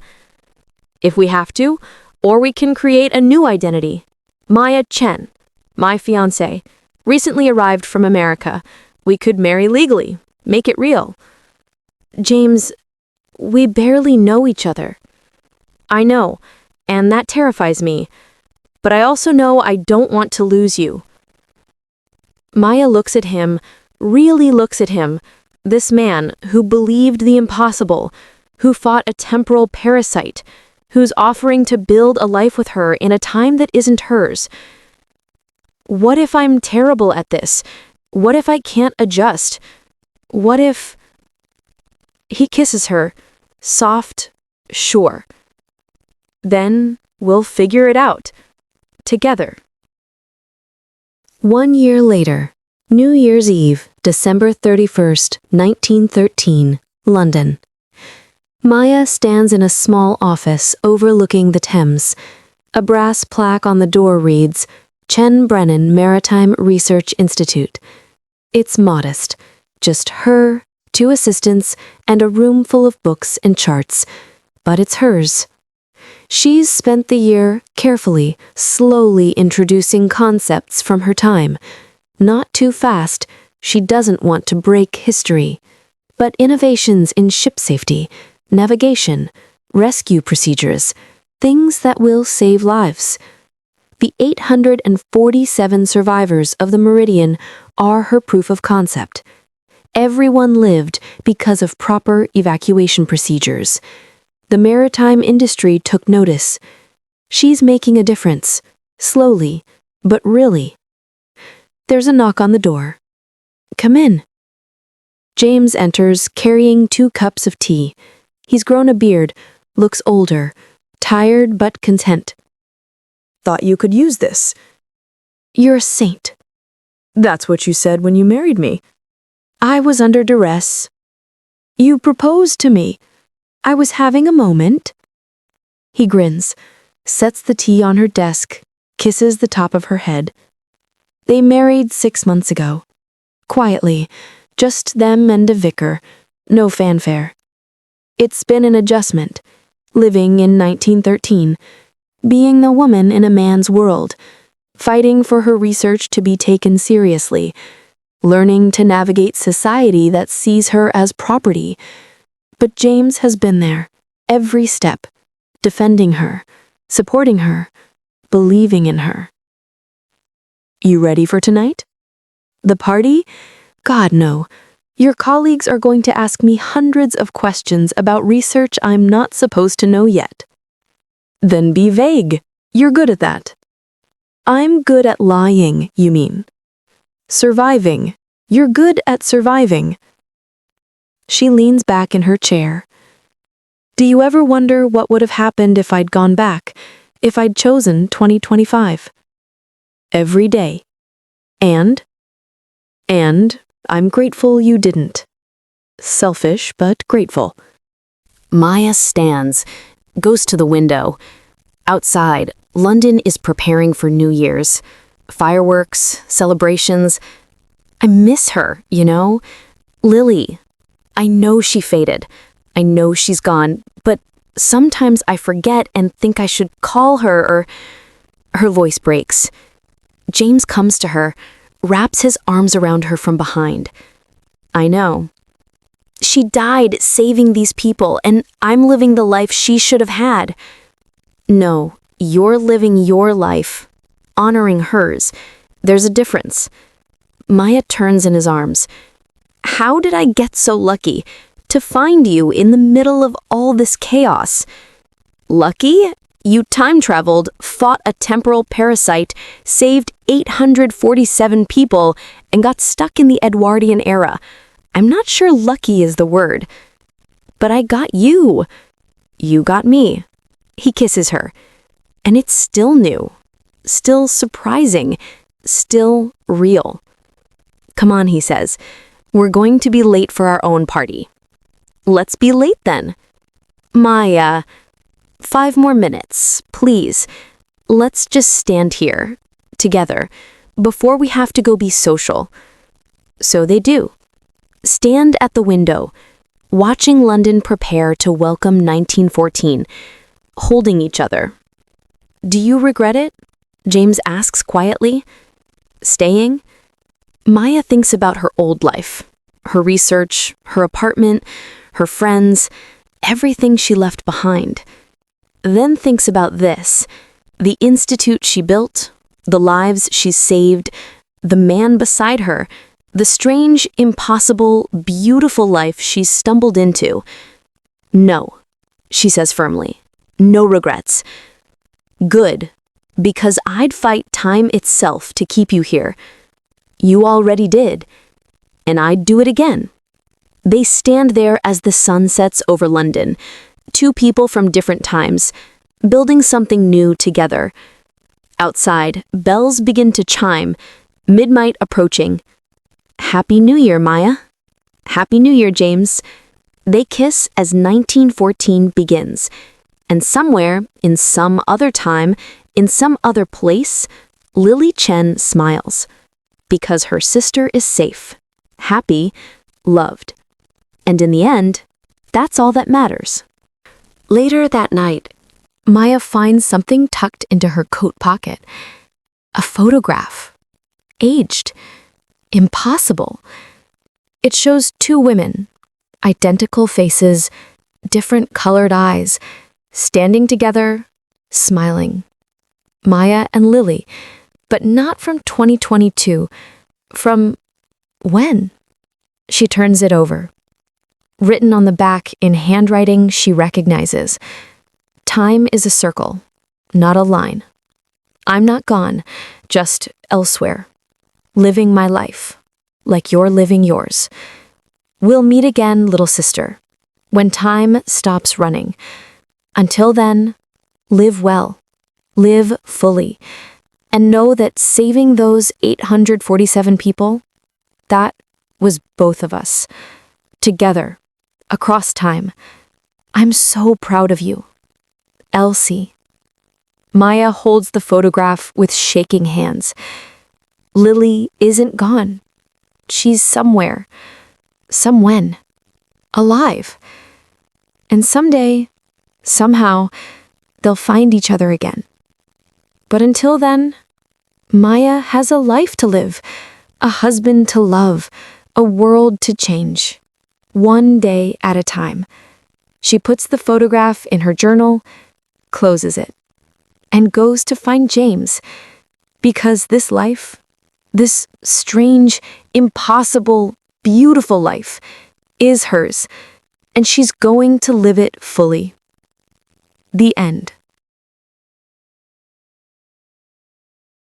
"If we have to, or we can create a new identity. Maya Chen, my fiancé, recently arrived from America. We could marry legally, make it real." "James, we barely know each other." "I know, and that terrifies me. But I also know I don't want to lose you." Maya looks at him, really looks at him, this man who believed the impossible, who fought a temporal parasite, who's offering to build a life with her in a time that isn't hers. What if I'm terrible at this? What if I can't adjust? What if... He kisses her, soft, sure. "Then we'll figure it out. Together." 1 year later, New Year's Eve, December 31st, 1913, London. Maya stands in a small office overlooking the Thames. A brass plaque on the door reads, Chen Brennan Maritime Research Institute. It's modest. Just her, 2 assistants, and a room full of books and charts. But it's hers. She's spent the year carefully, slowly introducing concepts from her time. Not too fast. She doesn't want to break history. But innovations in ship safety, navigation, rescue procedures, things that will save lives. The 847 survivors of the Meridian are her proof of concept. Everyone lived because of proper evacuation procedures. The maritime industry took notice. She's making a difference, slowly, but really. There's a knock on the door. "Come in." James enters, carrying 2 cups of tea. He's grown a beard, looks older, tired but content. "Thought you could use this." "You're a saint." "That's what you said when you married me." "I was under duress." "You proposed to me." "I was having a moment." He grins, sets the tea on her desk, kisses the top of her head. They married 6 months ago. Quietly, just them and a vicar, no fanfare. It's been an adjustment, living in 1913, being the woman in a man's world, fighting for her research to be taken seriously, learning to navigate society that sees her as property. But James has been there, every step, defending her, supporting her, believing in her. You ready for tonight? The party? God, no. Your colleagues are going to ask me hundreds of questions about research I'm not supposed to know yet. Then be vague. You're good at that. I'm good at lying, you mean. Surviving. You're good at surviving. She leans back in her chair. Do you ever wonder what would have happened if I'd gone back, if I'd chosen 2025? Every day. And I'm grateful you didn't. Selfish, but grateful. Maya stands, goes to the window. Outside, London is preparing for New Year's. Fireworks, celebrations. I miss her, you know? Lily. I know she faded. I know she's gone, but sometimes I forget and think I should call her or... Her voice breaks. James comes to her, wraps his arms around her from behind. I know. She died saving these people, and I'm living the life she should have had. No, you're living your life, honoring hers. There's a difference. Maya turns in his arms. How did I get so lucky to find you in the middle of all this chaos? Lucky? You time-traveled, fought a temporal parasite, saved 847 people, and got stuck in the Edwardian era. I'm not sure lucky is the word. But I got you. You got me. He kisses her. And it's still new. Still surprising. Still real. Come on, he says. We're going to be late for our own party. Let's be late then. Maya... 5 more minutes, please. Let's just stand here, together, before we have to go be social. So they do. Stand at the window, watching London prepare to welcome 1914, holding each other. Do you regret it? James asks quietly. Staying? Maya thinks about her old life, her research, her apartment, her friends, everything she left behind. Then thinks about this, the institute she built, the lives she's saved, the man beside her, the strange, impossible, beautiful life she's stumbled into. No, she says firmly, no regrets. Good, because I'd fight time itself to keep you here. You already did, and I'd do it again. They stand there as the sun sets over London, 2 people from different times, building something new together. Outside, bells begin to chime, midnight approaching. Happy New Year, Maya. Happy New Year, James. They kiss as 1914 begins, and somewhere, in some other time, in some other place, Lily Chen smiles, because her sister is safe, happy, loved. And in the end, that's all that matters. Later that night, Maya finds something tucked into her coat pocket. A photograph. Aged. Impossible. It shows 2 women, identical faces, different colored eyes, standing together, smiling. Maya and Lily, but not from 2022. From when? She turns it over. Written on the back in handwriting she recognizes. Time is a circle, not a line. I'm not gone, just elsewhere. Living my life, like you're living yours. We'll meet again, little sister, when time stops running. Until then, live well, live fully, and know that saving those 847 people, that was both of us, together. Across time. I'm so proud of you. Elsie. Maya holds the photograph with shaking hands. Lily isn't gone. She's somewhere. Somewhen. Alive. And someday, somehow, they'll find each other again. But until then, Maya has a life to live, a husband to love, a world to change. One day at a time. She puts the photograph in her journal, closes it, and goes to find James. Because this life, this strange, impossible, beautiful life, is hers, and she's going to live it fully. The end.